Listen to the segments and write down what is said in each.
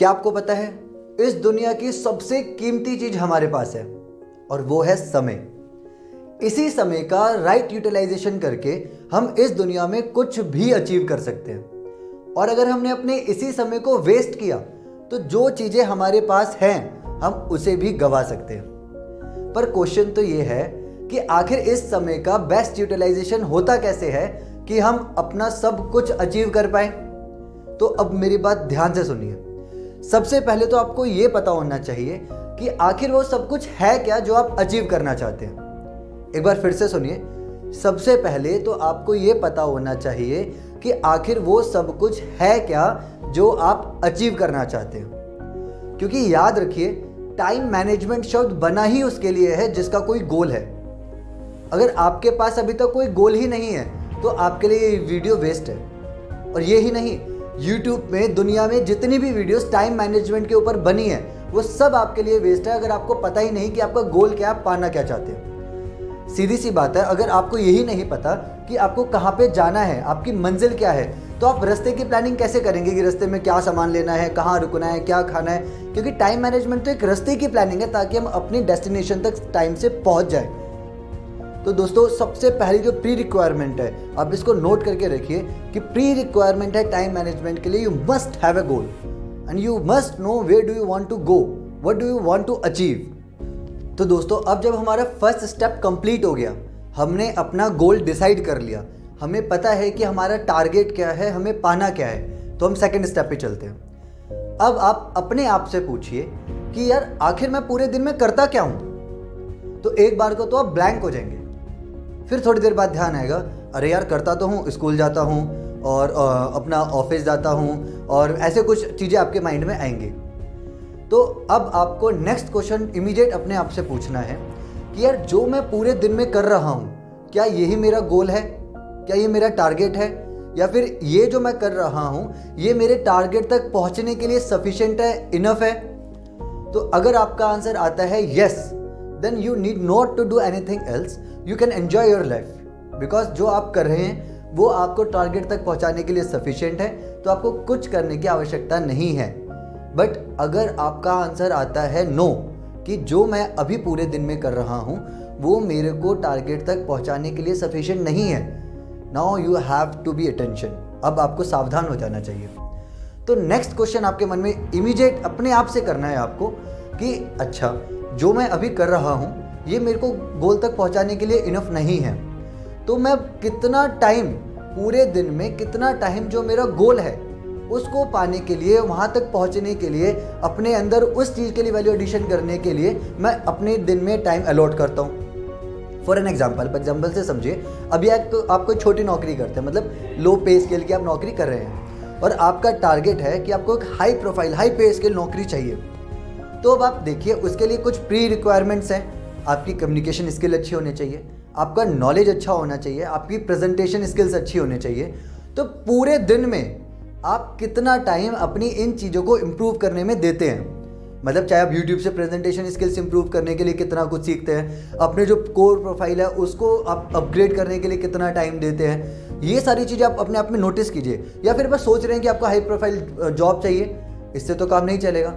क्या आपको पता है, इस दुनिया की सबसे कीमती चीज हमारे पास है और वो है समय। इसी समय का राइट यूटिलाइजेशन करके हम इस दुनिया में कुछ भी अचीव कर सकते हैं। और अगर हमने अपने इसी समय को वेस्ट किया तो जो चीजें हमारे पास हैं हम उसे भी गवा सकते हैं। पर क्वेश्चन तो ये है कि आखिर इस समय का बेस्ट यूटिलाइजेशन होता कैसे है कि हम अपना सब कुछ अचीव कर पाए। तो अब मेरी बात ध्यान से सुनिए। सबसे पहले तो आपको ये पता होना चाहिए कि आखिर वो सब कुछ है क्या जो आप अचीव करना चाहते हैं। एक बार फिर से सुनिए। सबसे पहले तो आपको ये पता होना चाहिए कि आखिर वो सब कुछ है क्या जो आप अचीव करना चाहते हैं। क्योंकि याद रखिए, टाइम मैनेजमेंट शब्द बना ही उसके लिए है जिसका कोई गोल है। अगर आपके पास अभी तक कोई गोल ही नहीं है तो आपके लिए ये वीडियो वेस्ट है। और ये ही नहीं, YouTube में दुनिया में जितनी भी वीडियोस टाइम मैनेजमेंट के ऊपर बनी है वो सब आपके लिए वेस्ट है अगर आपको पता ही नहीं कि आपका गोल क्या है, आप पाना क्या चाहते हैं। सीधी सी बात है, अगर आपको यही नहीं पता कि आपको कहाँ पे जाना है, आपकी मंजिल क्या है, तो आप रास्ते की प्लानिंग कैसे करेंगे कि रास्ते में क्या सामान लेना है, कहाँ रुकना है, क्या खाना है। क्योंकि टाइम मैनेजमेंट तो एक रास्ते की प्लानिंग है ताकि हम अपनी डेस्टिनेशन तक टाइम से पहुँच जाए। तो दोस्तों, सबसे पहली जो प्री रिक्वायरमेंट है, आप इसको नोट करके रखिए कि प्री रिक्वायरमेंट है टाइम मैनेजमेंट के लिए, you must have a goal and you must know where do you want to go, what do you want to achieve. तो दोस्तों, अब जब हमारा फर्स्ट स्टेप कंप्लीट हो गया, हमने अपना गोल डिसाइड कर लिया, हमें पता है कि हमारा टारगेट क्या है, हमें पाना क्या है, तो हम सेकंड स्टेप पे चलते हैं। अब आप अपने आप से पूछिए कि यार आखिर मैं पूरे दिन में करता क्या हूँ। तो एक बार को तो आप ब्लैंक हो जाएंगे। फिर थोड़ी देर बाद ध्यान आएगा, अरे यार करता तो हूँ, स्कूल जाता हूँ और अपना ऑफिस जाता हूँ, और ऐसे कुछ चीज़ें आपके माइंड में आएंगी। तो अब आपको नेक्स्ट क्वेश्चन इमीडिएट अपने आप से पूछना है कि यार जो मैं पूरे दिन में कर रहा हूँ, क्या यही मेरा गोल है, क्या ये मेरा टारगेट है, या फिर ये जो मैं कर रहा हूँ ये मेरे टारगेट तक पहुँचने के लिए सफिशिएंट है, इनफ है। तो अगर आपका आंसर आता है yes, then you need not to do anything else, you can enjoy your life. Because जो आप कर रहे हैं वो आपको टारगेट तक पहुँचाने के लिए सफिशिएंट है, तो आपको कुछ करने की आवश्यकता नहीं है। बट अगर आपका आंसर आता है नो, कि जो मैं अभी पूरे दिन में कर रहा हूँ वो मेरे को टारगेट तक पहुँचाने के लिए सफिशिएंट नहीं है, now you have to be attention. अब आपको सावधान हो जाना चाहिए। तो नेक्स्ट क्वेश्चन आपके मन में इमीडिएट अपने आप से करना है आपको कि अच्छा, जो मैं अभी कर रहा हूँ ये मेरे को गोल तक पहुँचाने के लिए इनफ नहीं है, तो मैं कितना टाइम, पूरे दिन में कितना टाइम जो मेरा गोल है उसको पाने के लिए, वहाँ तक पहुँचने के लिए, अपने अंदर उस चीज़ के लिए वैल्यू एडिशन करने के लिए मैं अपने दिन में टाइम अलॉट करता हूँ। फॉर एन एग्जाम्पल से समझिए, अभी आप कोई छोटी नौकरी करते हैं, मतलब लो पे स्केल की आप नौकरी कर रहे हैं और आपका टारगेट है कि आपको एक हाई प्रोफाइल, हाई पे स्केल नौकरी चाहिए। तो अब आप देखिए, उसके लिए कुछ प्री रिक्वायरमेंट्स हैं। आपकी कम्युनिकेशन स्किल अच्छी होनी चाहिए, आपका नॉलेज अच्छा होना चाहिए, आपकी प्रेजेंटेशन स्किल्स अच्छी होनी चाहिए। तो पूरे दिन में आप कितना टाइम अपनी इन चीज़ों को इम्प्रूव करने में देते हैं, मतलब चाहे आप YouTube से प्रेजेंटेशन स्किल्स इंप्रूव करने के लिए कितना कुछ सीखते हैं, अपने जो कोर प्रोफाइल है उसको आप अपग्रेड करने के लिए कितना टाइम देते हैं, ये सारी चीज़ें आप अपने आप में नोटिस कीजिए। या फिर बस सोच रहे हैं कि आपको हाई प्रोफाइल जॉब चाहिए, इससे तो काम नहीं चलेगा।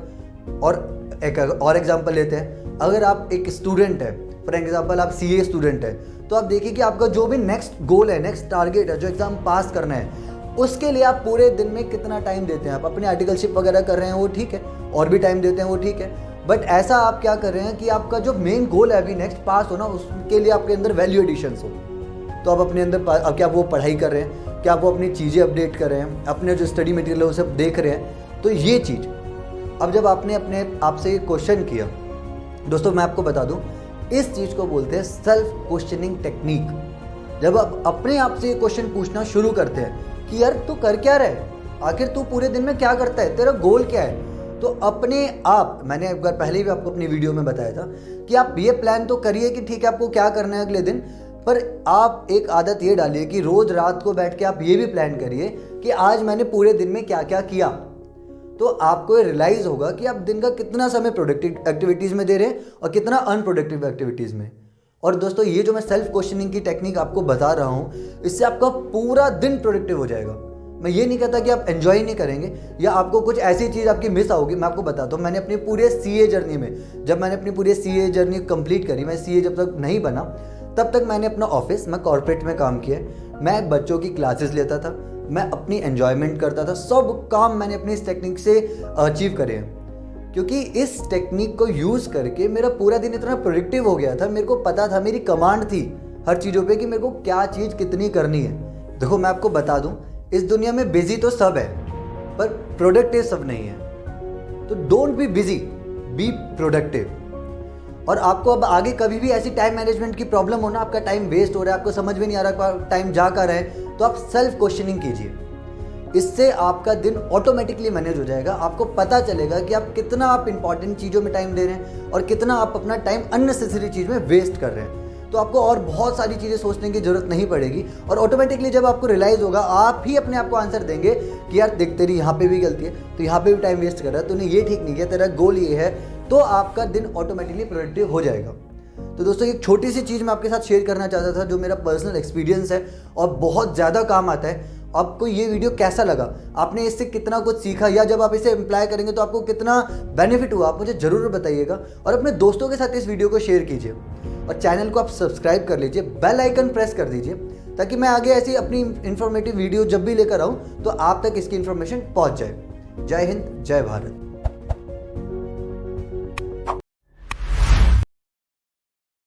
और एक और एग्जाम्पल लेते हैं, अगर आप एक स्टूडेंट है, फॉर एग्जाम्पल आप CA स्टूडेंट है, तो आप देखिए कि आपका जो भी नेक्स्ट गोल है, नेक्स्ट टारगेट है, जो एग्ज़ाम पास करना है, उसके लिए आप पूरे दिन में कितना टाइम देते हैं। आप अपने आर्टिकलशिप वगैरह कर रहे हैं वो ठीक है, और भी टाइम देते हैं वो ठीक है, बट ऐसा आप क्या कर रहे हैं कि आपका जो मेन गोल है अभी नेक्स्ट पास होना, उसके लिए आपके अंदर वैल्यू एडिशंस हो। तो आप अपने अंदर क्या वो पढ़ाई कर रहे हैं, क्या वो अपनी चीज़ें अपडेट कर रहे हैं, अपने जो स्टडी मटेरियल है उसे देख रहे हैं। तो ये चीज़, अब जब आपने अपने आप से क्वेश्चन किया, दोस्तों मैं आपको बता दूँ, इस चीज़ को बोलते हैं सेल्फ क्वेश्चनिंग टेक्निक। जब आप अपने आप से क्वेश्चन पूछना शुरू करते हैं कि यार तू कर क्या रहा है, आखिर तू पूरे दिन में क्या करता है, तेरा गोल क्या है, तो अपने आप, मैंने एक बार पहले भी आपको अपनी वीडियो में बताया था कि आप ये प्लान तो करिए कि ठीक है आपको क्या करना है अगले दिन, पर आप एक आदत ये डालिए कि रोज़ रात को बैठ के आप ये भी प्लान करिए कि आज मैंने पूरे दिन में क्या क्या किया। तो आपको ये रियलाइज़ होगा कि आप दिन का कितना समय प्रोडक्टिव एक्टिविटीज़ में दे रहे हैं और कितना अनप्रोडक्टिव एक्टिविटीज़ में। और दोस्तों, ये जो मैं सेल्फ क्वेश्चनिंग की टेक्निक आपको बता रहा हूँ, इससे आपका पूरा दिन प्रोडक्टिव हो जाएगा। मैं ये नहीं कहता कि आप एंजॉय नहीं करेंगे या आपको कुछ ऐसी चीज़ आपकी मिस आओगी। मैं आपको बताता हूँ, मैंने अपनी पूरे सीए जर्नी में, जब मैंने अपनी पूरी सीए जर्नी कंप्लीट करी, मैं सीए जब तक नहीं बना तब तक मैंने अपना ऑफिस, मैं कॉर्पोरेट में काम किया, मैं बच्चों की क्लासेस लेता था, मैं अपनी एन्जॉयमेंट करता था, सब काम मैंने अपनी इस टेक्निक से अचीव करे हैं। क्योंकि इस टेक्निक को यूज़ करके मेरा पूरा दिन इतना प्रोडक्टिव हो गया था, मेरे को पता था, मेरी कमांड थी हर चीज़ों पे कि मेरे को क्या चीज़ कितनी करनी है। देखो मैं आपको बता दूं, इस दुनिया में बिजी तो सब है पर प्रोडक्टिव सब नहीं है। तो don't be busy, be productive. और आपको अब आगे कभी भी ऐसी टाइम मैनेजमेंट की प्रॉब्लम हो ना, आपका टाइम वेस्ट हो रहा है, आपको समझ में नहीं आ रहा टाइम जा कर है, तो आप सेल्फ क्वेश्चनिंग कीजिए। इससे आपका दिन ऑटोमेटिकली मैनेज हो जाएगा। आपको पता चलेगा कि आप कितना आप इंपॉर्टेंट चीज़ों में टाइम दे रहे हैं और कितना आप अपना टाइम अननेसेसरी चीज़ में वेस्ट कर रहे हैं। तो आपको और बहुत सारी चीज़ें सोचने की जरूरत नहीं पड़ेगी और ऑटोमेटिकली जब आपको रियलाइज़ होगा, आप ही अपने आप को आंसर देंगे कि यार देख, तेरी यहाँ पे भी गलती है, तो यहाँ पे भी टाइम वेस्ट कर रहा है, तूने ये ठीक नहीं किया, तेरा गोल ये है, तो आपका दिन ऑटोमेटिकली प्रोडक्टिव हो जाएगा। तो दोस्तों एक छोटी सी चीज़ मैं आपके साथ शेयर करना चाहता था जो मेरा पर्सनल एक्सपीरियंस है और बहुत ज़्यादा काम आता है। आपको ये वीडियो कैसा लगा, आपने इससे कितना कुछ सीखा, या जब आप इसे अप्लाई करेंगे तो आपको कितना बेनिफिट हुआ, आप मुझे ज़रूर बताइएगा। और अपने दोस्तों के साथ इस वीडियो को शेयर कीजिए और चैनल को आप सब्सक्राइब कर लीजिए, बेल आइकन प्रेस कर दीजिए, ताकि मैं आगे ऐसी अपनी इन्फॉर्मेटिव वीडियो जब भी लेकर आऊँ तो आप तक इसकी इन्फॉर्मेशन पहुँच जाए। जय हिंद, जय भारत।